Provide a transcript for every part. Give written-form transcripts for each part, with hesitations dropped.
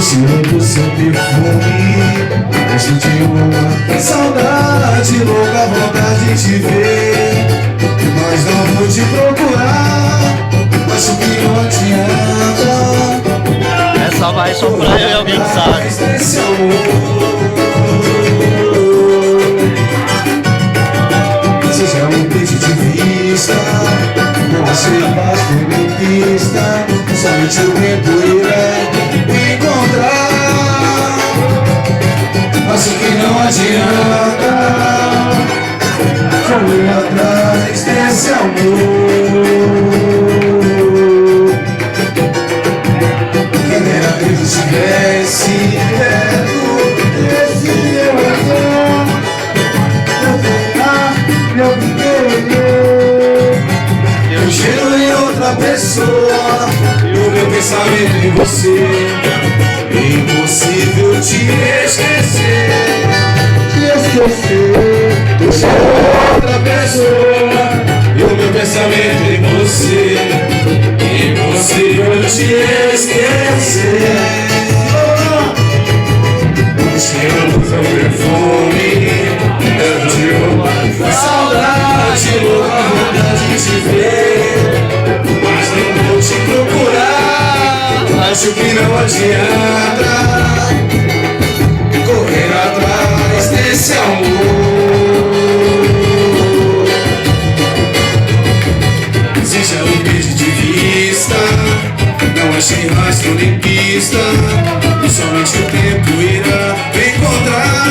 cheiro do seu perfume, gosto de uma saudade, louca vontade de te ver. Mas não vou te procurar, acho que não adianta. Essa vai só pra eu e alguém que sabe. Esse amor, seja um peixe de vista, não achei baixo nem pista, somente o tempo irá me encontrar. Acho que não adianta correr atrás desse amor. Quem dera que eu estivesse perto desse meu amor, meu viver, eu cheiro em outra pessoa, e o meu pensamento em você. Impossível te esquecer, eu cheiro em outra pessoa, e o meu pensamento em você. Impossível te esquecer. O cheiro do seu perfume, eu te amo, saudade, louca vontade de te ver. Mas não vou te procurar, acho que não adianta correr atrás desse amor. Seja um beijo de vista, não achei rastro nem pista, e somente o tempo irá me encontrar.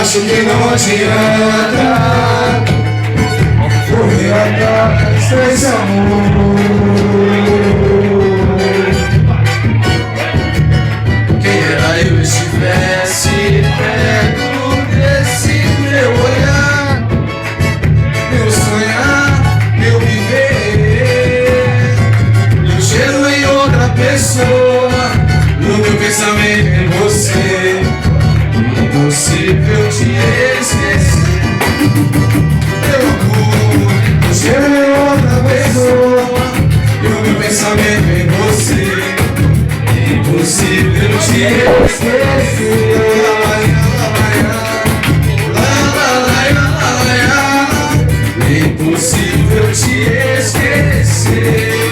Acho que não adianta correr atrás desse amor. Quem era eu estivesse perto desse meu olhar, meu sonhar, meu viver. Eu cheiro em outra pessoa, no meu pensamento em você. Impossível te esquecer. Eu cheiro em outra pessoa, e o meu pensamento em você. Impossível te esquecer. Impossível te esquecer.